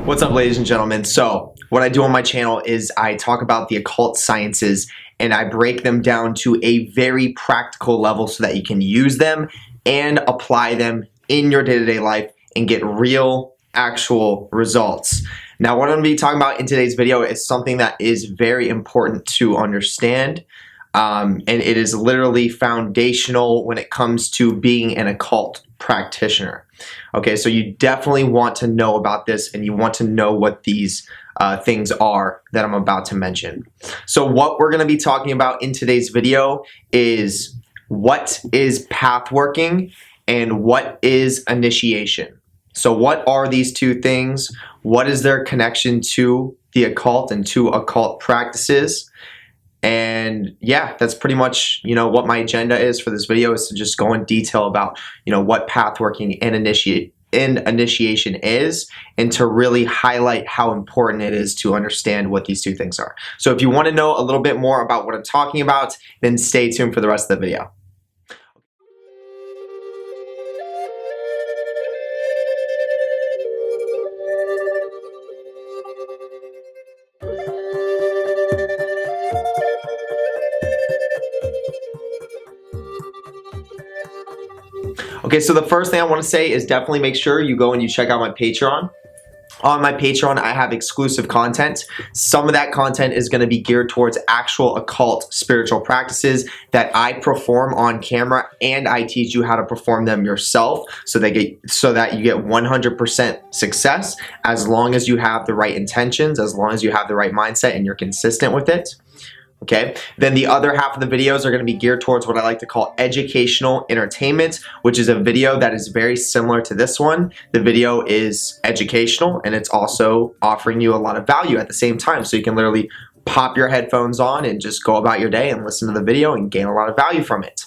What's up, ladies and gentlemen? So what I do on my channel is I talk about the occult sciences and I break them down to a very practical level so that you can use them and apply them in your day-to-day life and get real, actual results. Now, what I'm going to be talking about in today's video is something that is very important to understand. And it is literally foundational when it comes to being an occult practitioner. Okay, so you definitely want to know about this and you want to know what these things are that I'm about to mention. So what we're going to be talking about in today's video is what is pathworking and what is initiation. So what are these two things? What is their connection to the occult and to occult practices? And yeah, that's pretty much, what my agenda is for this video, is to just go in detail about, what pathworking and initiation is, and to really highlight how important it is to understand what these two things are. So if you want to know a little bit more about what I'm talking about, then stay tuned for the rest of the video. Okay, so the first thing I want to say is definitely make sure you go and you check out my Patreon. On my Patreon, I have exclusive content. Some of that content is going to be geared towards actual occult spiritual practices that I perform on camera, and I teach you how to perform them yourself so that you get 100% success, as long as you have the right intentions, as long as you have the right mindset and you're consistent with it. Okay, then the other half of the videos are going to be geared towards what I like to call educational entertainment, which is a video that is very similar to this one. The video is educational and it's also offering you a lot of value at the same time. So you can literally pop your headphones on and just go about your day and listen to the video and gain a lot of value from it.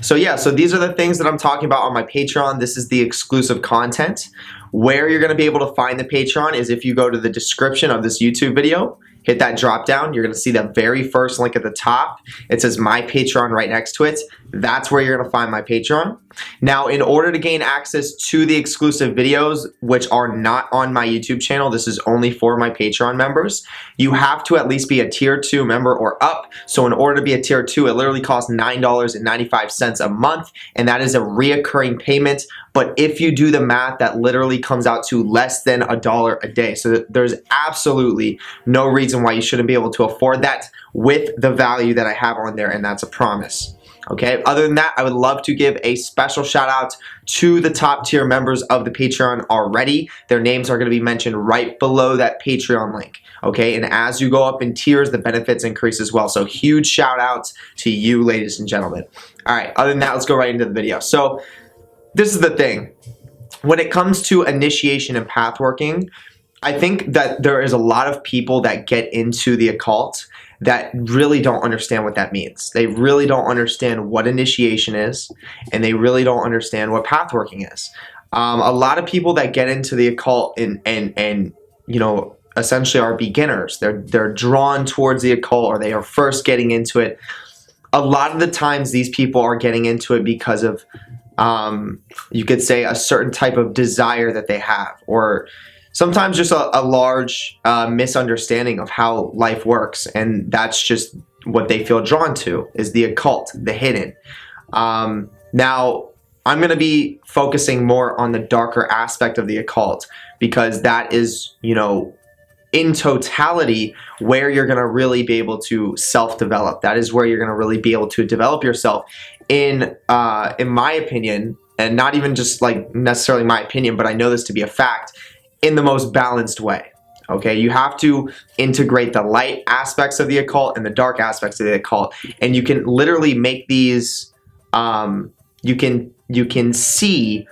So these are the things that I'm talking about on my Patreon. This is the exclusive content. Where you're going to be able to find the Patreon is if you go to the description of this YouTube video, hit that drop down, you're going to see the very first link at the top. It says My Patreon right next to it. That's where you're going to find my Patreon. Now, in order to gain access to the exclusive videos, which are not on my YouTube channel, this is only for my Patreon members, you have to at least be a tier 2 member or up. So in order to be a tier 2, it literally costs $9.95 a month, and that is a reoccurring payment. But if you do the math, that literally comes out to less than $1 a day. So there's absolutely no reason why you shouldn't be able to afford that with the value that I have on there, and that's a promise. Okay, other than that, I would love to give a special shout out to the top tier members of the Patreon already. Their names are going to be mentioned right below that Patreon link. Okay, and as you go up in tiers, the benefits increase as well. So huge shout outs to you, ladies and gentlemen. All right, other than that, let's go right into the video. So this is the thing. When it comes to initiation and pathworking, I think that there is a lot of people that get into the occult that really don't understand what that means. They really don't understand what initiation is, and they really don't understand what pathworking is. A lot of people that get into the occult and essentially are beginners. They're drawn towards the occult, or they are first getting into it. A lot of the times these people are getting into it because of you could say a certain type of desire that they have, or sometimes just a large misunderstanding of how life works, and that's just what they feel drawn to, is the occult, the hidden. Now, I'm going to be focusing more on the darker aspect of the occult, because that is, in totality, where you're going to really be able to self-develop. That is where you're going to really be able to develop yourself in my opinion, and not even just like necessarily my opinion, but I know this to be a fact, in the most balanced way. Okay, you have to integrate the light aspects of the occult and the dark aspects of the occult, and you can literally make these. You can see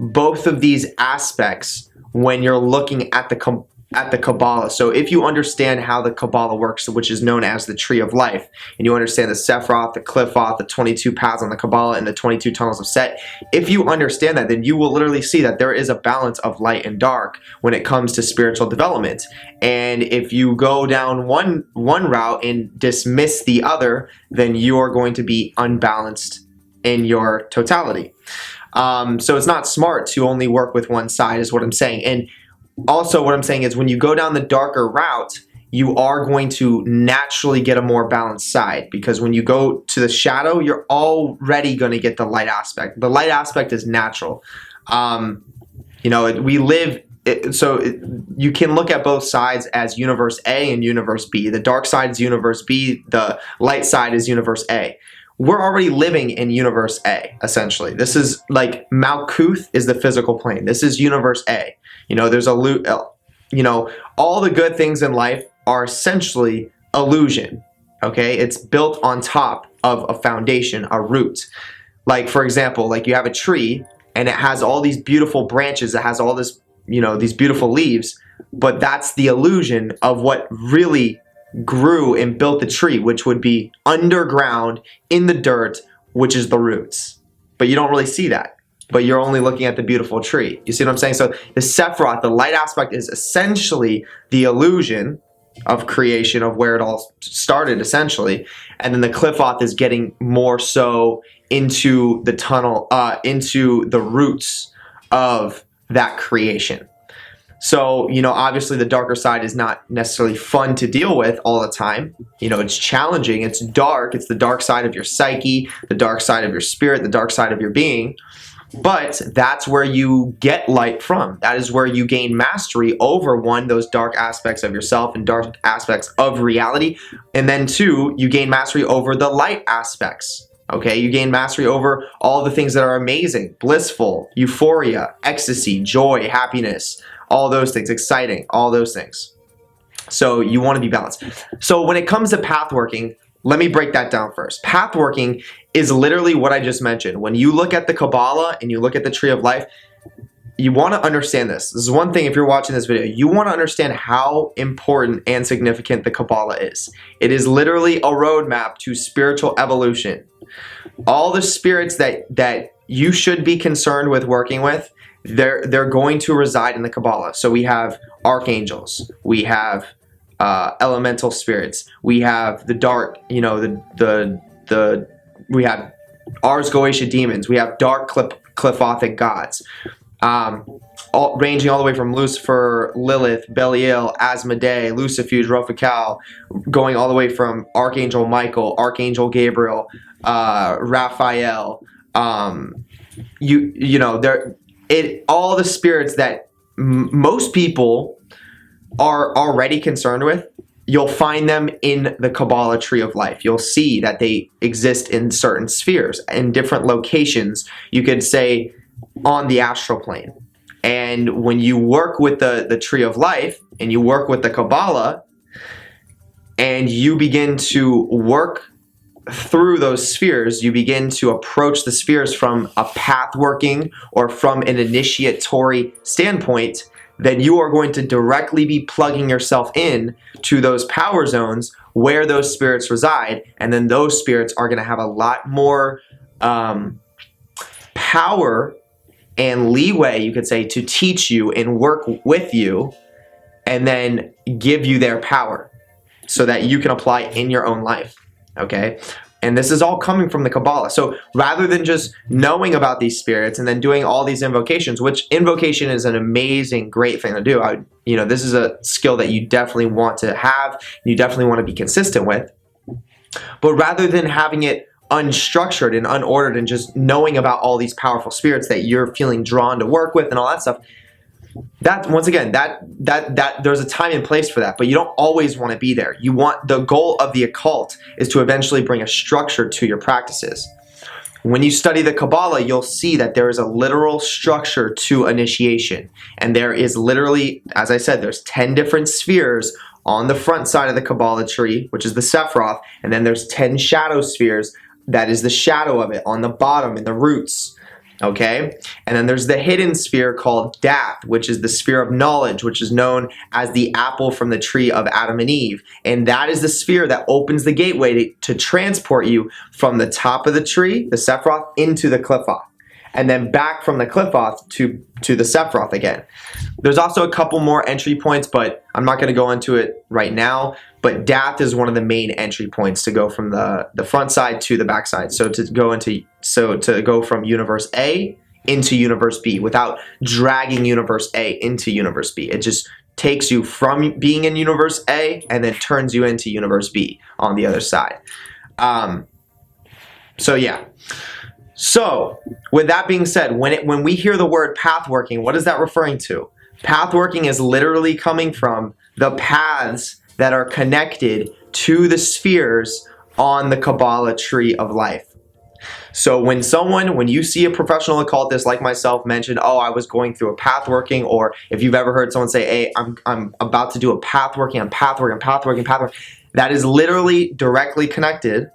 both of these aspects when you're looking at the Kabbalah. So if you understand how the Kabbalah works, which is known as the Tree of Life, and you understand the Sephiroth, the Qliphoth, the 22 paths on the Kabbalah, and the 22 tunnels of Set, if you understand that, then you will literally see that there is a balance of light and dark when it comes to spiritual development. And if you go down one route and dismiss the other, then you are going to be unbalanced in your totality. So it's not smart to only work with one side, is what I'm saying. And also what I'm saying is when you go down the darker route, you are going to naturally get a more balanced side, because when you go to the shadow, you're already going to get the light aspect. The light aspect is natural. You know, you can look at both sides as universe A and universe B. The dark side is universe B. The light side is universe A. We're already living in universe A, essentially. This is like Malkuth is the physical plane. This is universe A. You know, there's all the good things in life are essentially illusion, okay? It's built on top of a foundation, a root. Like, for example, like you have a tree and it has all these beautiful branches, it has all this, you know, these beautiful leaves, but that's the illusion of what really grew and built the tree, which would be underground in the dirt, which is the roots. But you don't really see that. But you're only looking at the beautiful tree. You see what I'm saying? So the Sephiroth, the light aspect, is essentially the illusion of creation, of where it all started, essentially. And then the Qliphoth is getting more so into the tunnel, into the roots of that creation. So, you know, obviously the darker side is not necessarily fun to deal with all the time. You know, it's challenging, it's dark, it's the dark side of your psyche, the dark side of your spirit, the dark side of your being. But that's where you get light from. That is where you gain mastery over, one, those dark aspects of yourself and dark aspects of reality. And then two, you gain mastery over the light aspects. Okay, you gain mastery over all the things that are amazing, blissful, euphoria, ecstasy, joy, happiness, all those things, exciting, all those things. So you want to be balanced. So when it comes to pathworking, let me break that down first. Pathworking is literally what I just mentioned. When you look at the Kabbalah and you look at the Tree of Life, you want to understand this. This is one thing, if you're watching this video, you want to understand how important and significant the Kabbalah is. It is literally a roadmap to spiritual evolution. All the spirits that you should be concerned with working with, they're going to reside in the Kabbalah. So we have archangels, we have elemental spirits, we have the dark, you know, we have Ars Goetia demons, we have dark Qliphothic gods, ranging all the way from Lucifer, Lilith, Belial, Asmodee, Lucifuge, Rafael, going all the way from Archangel Michael, Archangel Gabriel, Raphael, all the spirits that most people are already concerned with, you'll find them in the Kabbalah Tree of Life. You'll see that they exist in certain spheres, in different locations, you could say on the astral plane. And when you work with the Tree of Life and you work with the Kabbalah and you begin to work through those spheres, you begin to approach the spheres from a pathworking or from an initiatory standpoint, then you are going to directly be plugging yourself in to those power zones where those spirits reside, and then those spirits are going to have a lot more power and leeway, you could say, to teach you and work with you and then give you their power so that you can apply in your own life. Okay? And this is all coming from the Kabbalah. So rather than just knowing about these spirits and then doing all these invocations, which invocation is an amazing, great thing to do. This is a skill that you definitely want to have. You definitely want to be consistent with. But rather than having it unstructured and unordered and just knowing about all these powerful spirits that you're feeling drawn to work with and all that stuff, that, once again, that there's a time and place for that, but you don't always want to be there. The goal of the occult is to eventually bring a structure to your practices. When you study the Kabbalah, you'll see that there is a literal structure to initiation. And there is literally, as I said, there's 10 different spheres on the front side of the Kabbalah tree, which is the Sephiroth, and then there's 10 shadow spheres, that is the shadow of it, on the bottom in the roots. Okay, and then there's the hidden sphere called Dath, which is the sphere of knowledge, which is known as the apple from the tree of Adam and Eve. And that is the sphere that opens the gateway to transport you from the top of the tree, the Sephiroth, into the Qliphoth, and then back from the Qliphoth to the Sephiroth again. There's also a couple more entry points, but I'm not going to go into it right now. But Dath is one of the main entry points to go from the front side to the back side. So to go from universe A into universe B, without dragging universe A into universe B. It just takes you from being in universe A and then turns you into universe B on the other side. So yeah. So with that being said, when we hear the word pathworking, what is that referring to? Pathworking is literally coming from the paths that are connected to the spheres on the Kabbalah tree of life. So when you see a professional occultist like myself mention, oh, I was going through a pathworking, or if you've ever heard someone say, hey, I'm about to do a pathworking, pathworking, that is literally directly connected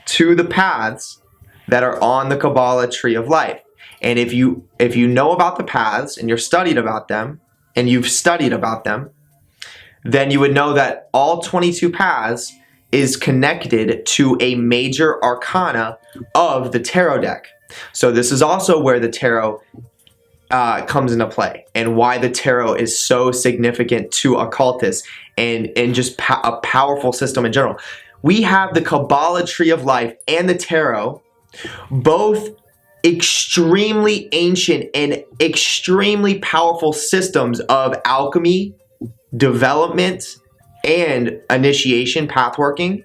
to the paths that are on the Kabbalah tree of life. And if you know about the paths and you've studied about them, then you would know that all 22 paths is connected to a major arcana of the tarot deck. So this is also where the tarot comes into play, and why the tarot is so significant to occultists and just a powerful system in general. We have the Kabbalah tree of life and the tarot, both extremely ancient and extremely powerful systems of alchemy, development, and initiation, pathworking,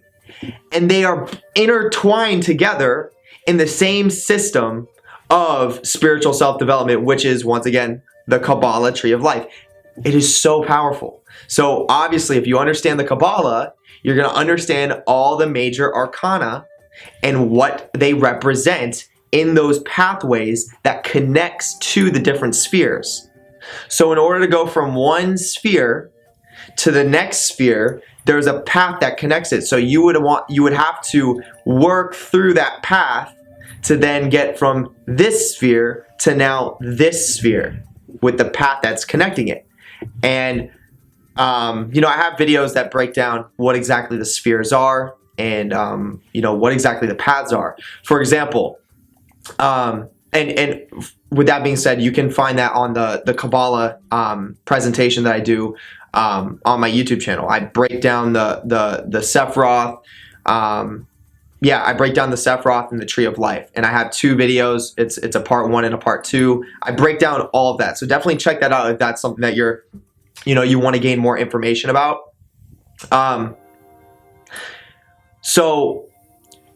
and they are intertwined together in the same system of spiritual self-development, which is, once again, the Kabbalah tree of life. It is so powerful. So obviously, if you understand the Kabbalah, you're going to understand all the major arcana and what they represent in those pathways that connects to the different spheres. So in order to go from one sphere to the next sphere, there's a path that connects it. So you would have to work through that path to then get from this sphere to now this sphere with the path that's connecting it. And I have videos that break down what exactly the spheres are and what exactly the paths are. For example, and with that being said, you can find that on the Kabbalah presentation that I do on my YouTube channel. I break down the Sephiroth. I break down the Sephiroth and the Tree of Life, and I have two videos. It's a part 1 and a part 2. I break down all of that, so definitely check that out if that's something that you want to gain more information about. So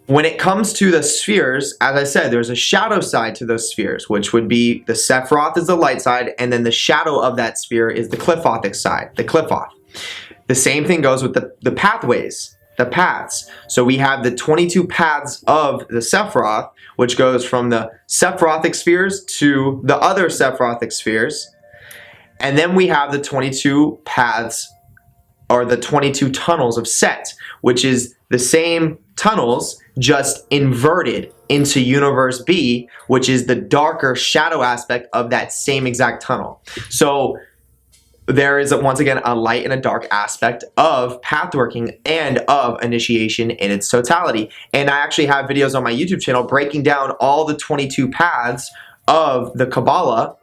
when it comes to the spheres, as I said, there's a shadow side to those spheres, which would be the Sephiroth is the light side, and then the shadow of that sphere is the Qliphothic side, the Qliphoth. The same thing goes with the pathways, the paths. So we have the 22 paths of the Sephiroth, which goes from the Sephirothic spheres to the other Sephirothic spheres. And then we have the 22 paths, or the 22 tunnels of Set, which is the same tunnels, just inverted into Universe B, which is the darker shadow aspect of that same exact tunnel. So there is, once again, a light and a dark aspect of pathworking and of initiation in its totality. And I actually have videos on my YouTube channel breaking down all the 22 paths of the Kabbalah.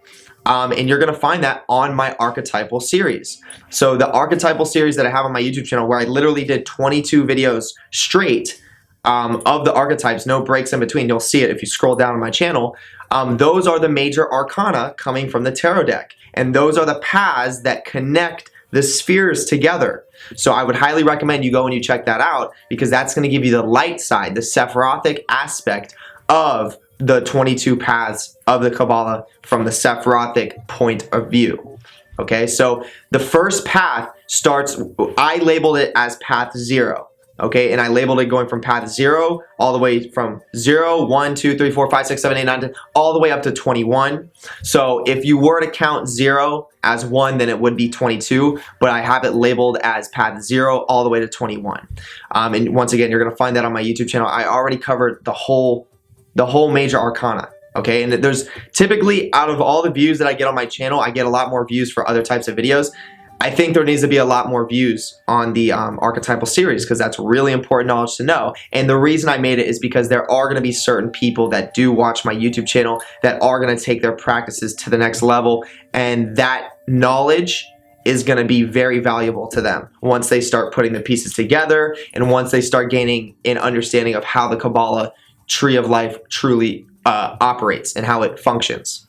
And you're going to find that on my archetypal series. So the archetypal series that I have on my YouTube channel, where I literally did 22 videos straight of the archetypes, no breaks in between. You'll see it if you scroll down on my channel. Those are the major arcana coming from the tarot deck. And those are the paths that connect the spheres together. So I would highly recommend you go and you check that out, because that's going to give you the light side, the Sephirothic aspect of the 22 paths of the Kabbalah from the Sephirothic point of view. Okay, so the first path starts, I labeled it as path 0. Okay, and I labeled it going from path 0 all the way from 0, 1, 2, 3, 4, 5, 6, 7, 8, 9, 10, all the way up to 21. So if you were to count 0 as 1, then it would be 22, but I have it labeled as path 0 all the way to 21. And once again, you're going to find that on my YouTube channel. I already covered the whole major arcana. Okay, and there's typically, out of all the views that I get on my channel, I get a lot more views for other types of videos. I think there needs to be a lot more views on the archetypal series, because that's really important knowledge to know. And the reason I made it is because there are going to be certain people that do watch my YouTube channel that are going to take their practices to the next level, and that knowledge is going to be very valuable to them once they start putting the pieces together, and once they start gaining an understanding of how the Kabbalah Tree of Life truly operates and how it functions.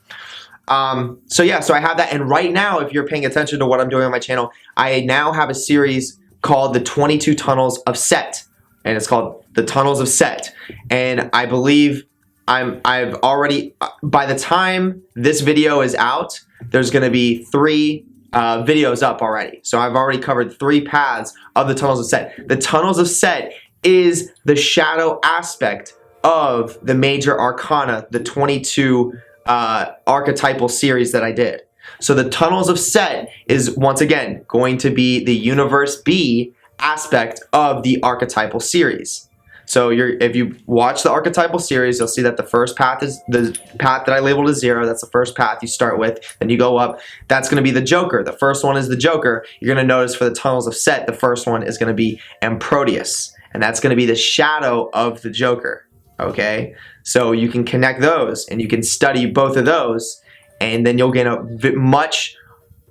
So yeah, so I have that. And right now, if you're paying attention to what I'm doing on my channel, I now have a series called the 22 Tunnels of Set. And it's called the Tunnels of Set. And I believe I've already, by the time this video is out, there's going to be 3 videos up already. So I've already covered 3 paths of the Tunnels of Set. The Tunnels of Set is the shadow aspect of the major arcana, the 22 archetypal series that I did. So the Tunnels of Set is, once again, going to be the Universe B aspect of the archetypal series. So if you watch the archetypal series, you'll see that the first path is the path that I labeled as 0. That's the first path you start with. Then you go up. That's going to be the Joker. The first one is the Joker. You're going to notice for the Tunnels of Set, the first one is going to be Proteus. And that's going to be the shadow of the Joker. Okay? So you can connect those and you can study both of those, and then you'll get a much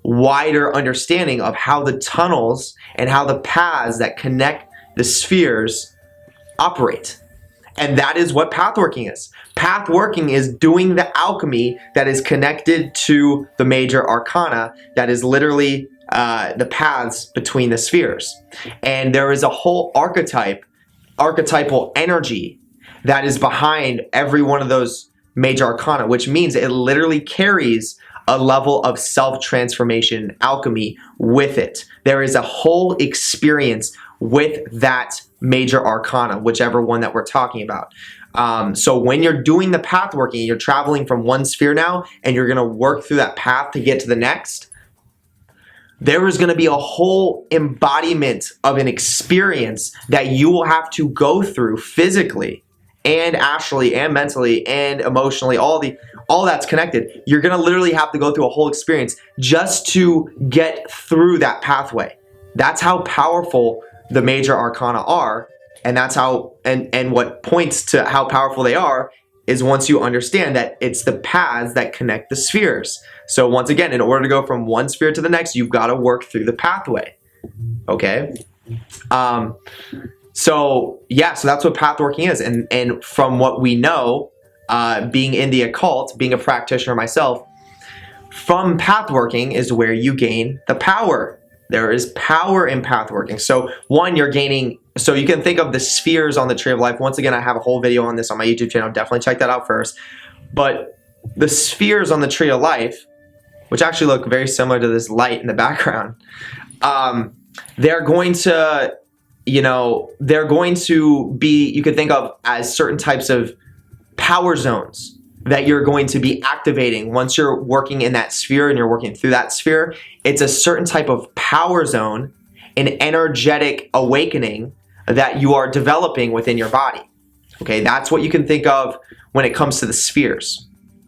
wider understanding of how the tunnels and how the paths that connect the spheres operate. And that is what pathworking is. Pathworking is doing the alchemy that is connected to the major arcana, that is literally the paths between the spheres. And there is a whole archetypal energy that is behind every one of those major arcana, which means it literally carries a level of self-transformation alchemy with it. There is a whole experience with that major arcana, whichever one that we're talking about. So when you're doing the pathworking, you're traveling from one sphere now, and you're going to work through that path to get to the next. There is going to be a whole embodiment of an experience that you will have to go through physically and astrally and mentally and emotionally, all that's connected. You're going to literally have to go through a whole experience just to get through that pathway. That's how powerful the major arcana are, and that's how, and what points to how powerful they are is once you understand that it's the paths that connect the spheres. So once again, in order to go from one sphere to the next, you've got to work through the pathway. Okay? So yeah, so that's what pathworking is. And from what we know, being in the occult, being a practitioner myself, from pathworking is where you gain the power. There is power in pathworking. So one, you're gaining, so you can think of the spheres on the Tree of Life. Once again, I have a whole video on this on my YouTube channel. Definitely check that out first. But the spheres on the Tree of Life, which actually look very similar to this light in the background, they're going to, they're going to be, you could think of as certain types of power zones that you're going to be activating once you're working in that sphere and you're working through that sphere. It's a certain type of power zone, an energetic awakening that you are developing within your body. Okay, that's what you can think of when it comes to the spheres.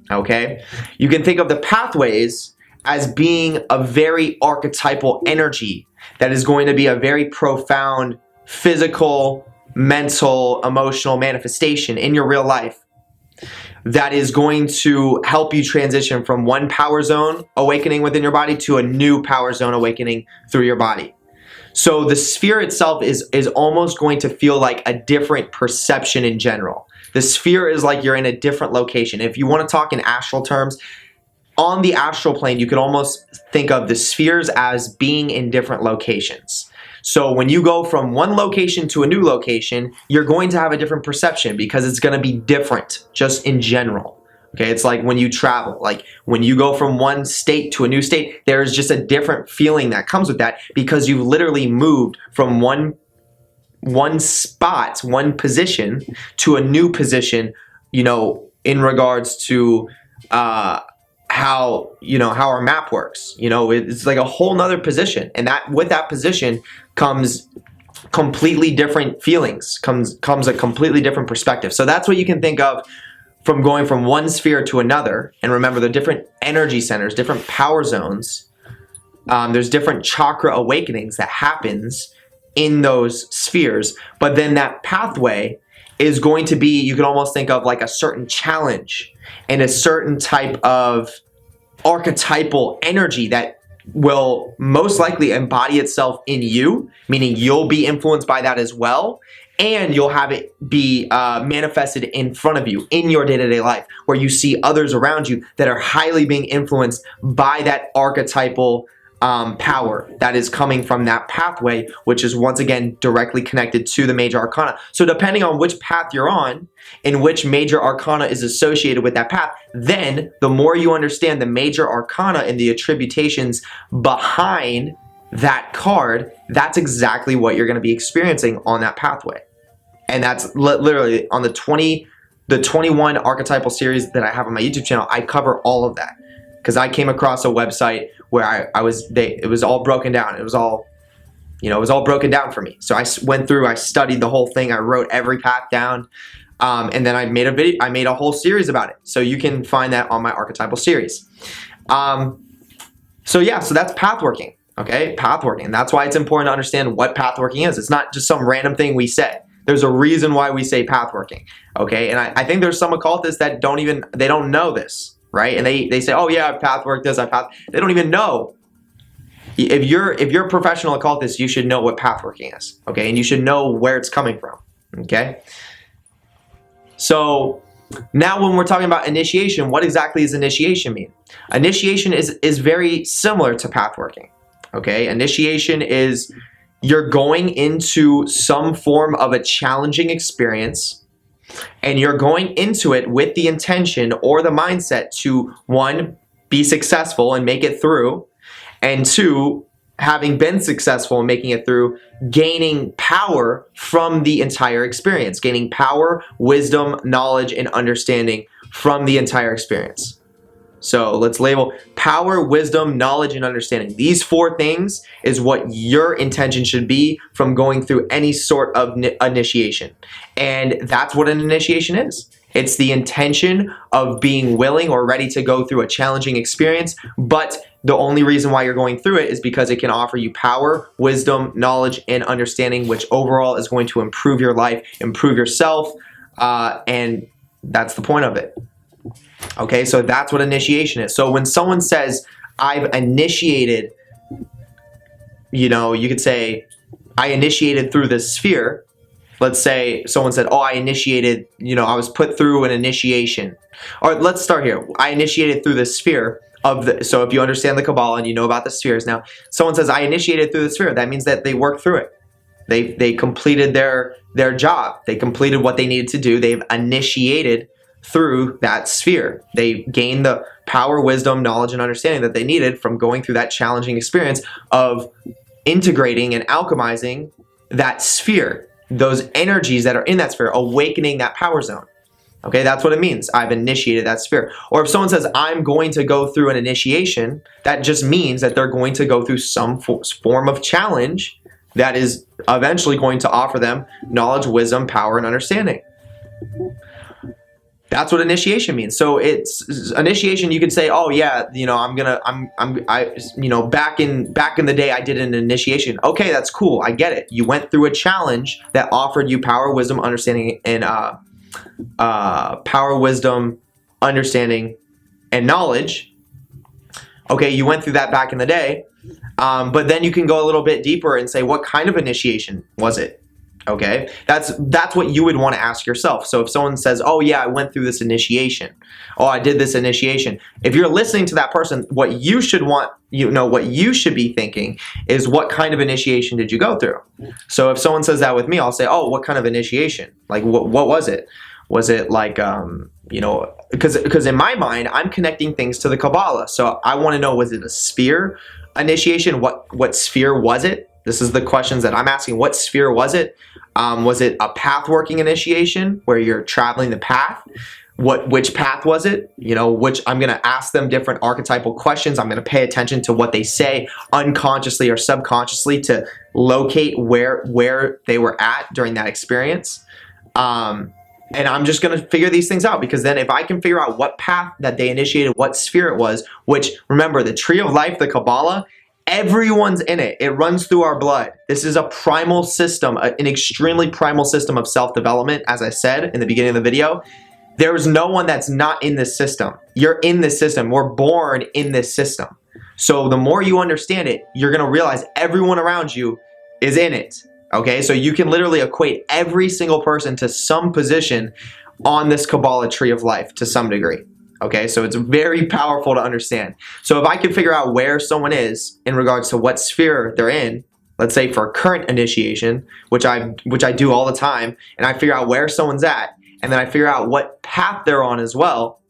Okay, you can think of the pathways as being a very archetypal energy that is going to be a very profound physical, mental, emotional manifestation in your real life that is going to help you transition from one power zone awakening within your body to a new power zone awakening through your body. So the sphere itself is almost going to feel like a different perception in general. The sphere is like you're in a different location. If you want to talk in astral terms, on the astral plane, you could almost think of the spheres as being in different locations. So when you go from one location to a new location, you're going to have a different perception because it's going to be different just in general. Okay, it's like when you travel, like when you go from one state to a new state, there's just a different feeling that comes with that because you've literally moved from one spot, one position to a new position, in regards to how our map works. It's like a whole nother position, and that with that position comes completely different feelings, comes a completely different perspective. So that's what you can think of from going from one sphere to another. And remember, the different energy centers, different power zones, there's different chakra awakenings that happens in those spheres. But then that pathway is going to be, you can almost think of like a certain challenge and a certain type of archetypal energy that will most likely embody itself in you, meaning you'll be influenced by that as well. and you'll have it be manifested in front of you in your day-to-day life, where you see others around you that are highly being influenced by that archetypal power that is coming from that pathway, which is once again directly connected to the major arcana. So depending on which path you're on and which major arcana is associated with that path, then the more you understand the major arcana and the attributations behind that card, that's exactly what you're going to be experiencing on that pathway. And that's literally on the 21 archetypal series that I have on my YouTube channel. I cover all of that because I came across a website where it was all broken down. It was all, it was all broken down for me. So I went through, I studied the whole thing. I wrote every path down. And then I made a video, I made a whole series about it. So you can find that on my archetypal series. So yeah, so that's pathworking. Okay, pathworking. And that's why it's important to understand what pathworking is. It's not just some random thing we say. There's a reason why we say pathworking. Okay, and I think there's some occultists that they don't know this. Right? And they say, oh yeah, I've pathworked this, they don't even know. If you're a professional occultist, you should know what pathworking is. Okay? And you should know where it's coming from. Okay? So now when we're talking about initiation, what exactly does initiation mean? Initiation is very similar to pathworking. Okay? Initiation is you're going into some form of a challenging experience, and you're going into it with the intention or the mindset to, one, be successful and make it through, and two, having been successful and making it through, gaining power from the entire experience, gaining power, wisdom, knowledge, and understanding from the entire experience. So let's label power, wisdom, knowledge, and understanding. These four things is what your intention should be from going through any sort of initiation. And that's what an initiation is. It's the intention of being willing or ready to go through a challenging experience, but the only reason why you're going through it is because it can offer you power, wisdom, knowledge, and understanding, which overall is going to improve your life, improve yourself, and that's the point of it. Okay, so that's what initiation is. So when someone says, I've initiated, you could say, I initiated through this sphere. Let's say someone said, oh, I initiated, I was put through an initiation. Or let's start here. I initiated through the sphere of the, so if you understand the Kabbalah and you know about the spheres now, someone says, I initiated through the sphere. That means that they worked through it. They completed their job. They completed what they needed to do. They've initiated through that sphere. They gained the power, wisdom, knowledge, and understanding that they needed from going through that challenging experience of integrating and alchemizing that sphere, those energies that are in that sphere, awakening that power zone. Okay, that's what it means. I've initiated that sphere. Or if someone says, I'm going to go through an initiation, that just means that they're going to go through some form of challenge that is eventually going to offer them knowledge, wisdom, power, and understanding. That's what initiation means. So it's initiation. You could say, oh yeah, back in the day, I did an initiation. Okay, that's cool. I get it. You went through a challenge that offered you power, wisdom, understanding, and knowledge. Okay, you went through that back in the day, but then you can go a little bit deeper and say, what kind of initiation was it? Okay, that's what you would want to ask yourself. So if someone says, oh yeah, I went through this initiation, oh I did this initiation, if you're listening to that person, what you should be thinking is, what kind of initiation did you go through? So if someone says that with me, I'll say, oh, what kind of initiation? Like what was it? Was it like because in my mind I'm connecting things to the Kabbalah, so I want to know, was it a sphere initiation? What sphere was it? This is the questions that I'm asking. What sphere was it? Was it a pathworking initiation where you're traveling the path? Which path was it? Which I'm going to ask them different archetypal questions. I'm going to pay attention to what they say unconsciously or subconsciously to locate where they were at during that experience. And I'm just going to figure these things out, because then if I can figure out what path that they initiated, what sphere it was, which remember, the tree of life, the Kabbalah, everyone's in it. It runs through our blood. This is a primal system, an extremely primal system of self-development. As I said in the beginning of the video, there's no one that's not in this system. You're in this system. We're born in this system. So the more you understand it, you're going to realize everyone around you is in it. Okay, so you can literally equate every single person to some position on this Kabbalah tree of life to some degree. Okay, so it's very powerful to understand. So if I can figure out where someone is in regards to what sphere they're in, let's say for current initiation, which I do all the time, and I figure out where someone's at, and then I figure out what path they're on as well,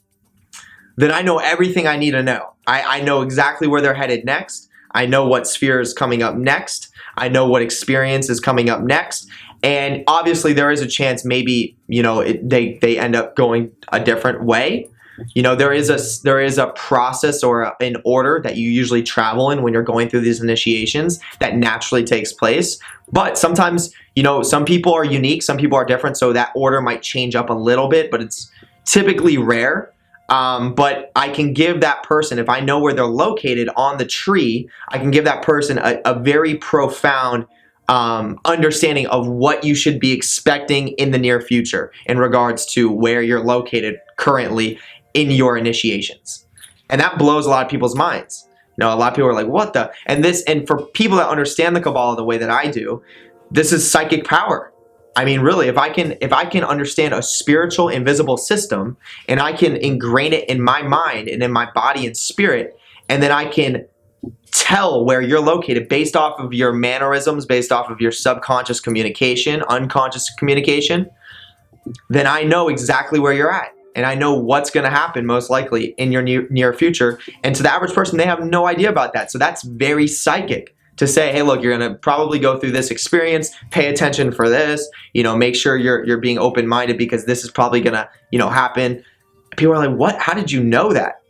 then I know everything I need to know. I know exactly where they're headed next. I know what sphere is coming up next. I know what experience is coming up next. And obviously there is a chance maybe, you know, they end up going a different way. You know, there is a process or an order that you usually travel in when you're going through these initiations that naturally takes place. But sometimes, you know, some people are unique, some people are different, so that order might change up a little bit, but it's typically rare. But I can give that person, if I know where they're located on the tree, I can give that person a very profound understanding of what you should be expecting in the near future in regards to where you're located currently in your initiations. And that blows a lot of people's minds. You know, a lot of people are like, what the? And for people that understand the Kabbalah the way that I do, this is psychic power. I mean, really, if I can understand a spiritual, invisible system, and I can ingrain it in my mind and in my body and spirit, and then I can tell where you're located based off of your mannerisms, based off of your subconscious communication, unconscious communication, then I know exactly where you're at. And I know what's going to happen most likely in your near future. And to the average person, they have no idea about that. So that's very psychic to say, hey, look, you're going to probably go through this experience. Pay attention for this. You know, make sure you're being open-minded because this is probably going to, you know, happen. People are like, what? How did you know that?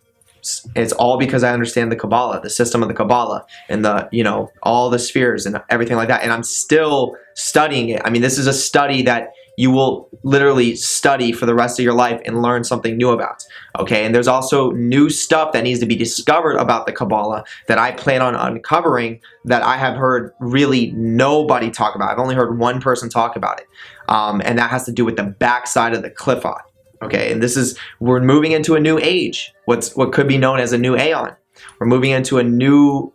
It's all because I understand the Kabbalah, the system of the Kabbalah, and the, you know, all the spheres and everything like that. And I'm still studying it. I mean, this is a study that you will literally study for the rest of your life and learn something new about. Okay, and there's also new stuff that needs to be discovered about the Kabbalah that I plan on uncovering that I have heard really nobody talk about. I've only heard one person talk about it, and that has to do with the backside of the Qliphoth. Okay, and we're moving into a new age, what could be known as a new aeon. We're moving into a new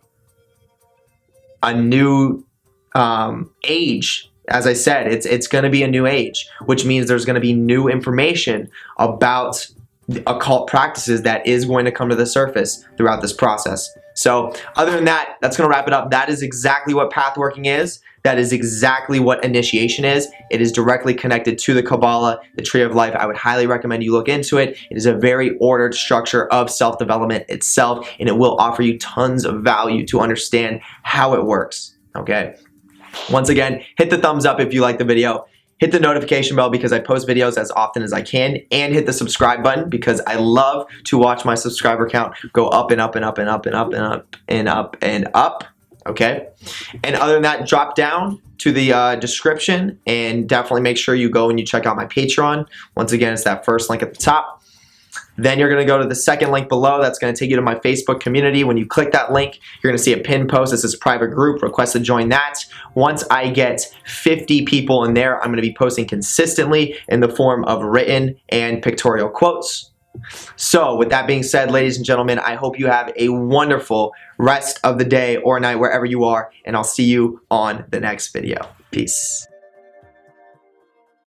age. As I said, it's going to be a new age, which means there's going to be new information about the occult practices that is going to come to the surface throughout this process. So other than that, that's going to wrap it up. That is exactly what pathworking is. That is exactly what initiation is. It is directly connected to the Kabbalah, the Tree of Life. I would highly recommend you look into it. It is a very ordered structure of self-development itself, and it will offer you tons of value to understand how it works. Okay. Once again, hit the thumbs up if you like the video. Hit the notification bell because I post videos as often as I can, and hit the subscribe button because I love to watch my subscriber count go up and up and up and up and up and up and up and up. Okay. And other than that, drop down to the description and definitely make sure you go and you check out my Patreon. Once again, it's that first link at the top. Then you're going to go to the second link below. That's going to take you to my Facebook community. When you click that link, you're going to see a pinned post that says private group. Request to join that. Once I get 50 people in there, I'm going to be posting consistently in the form of written and pictorial quotes. So with that being said, ladies and gentlemen, I hope you have a wonderful rest of the day or night wherever you are, and I'll see you on the next video. Peace.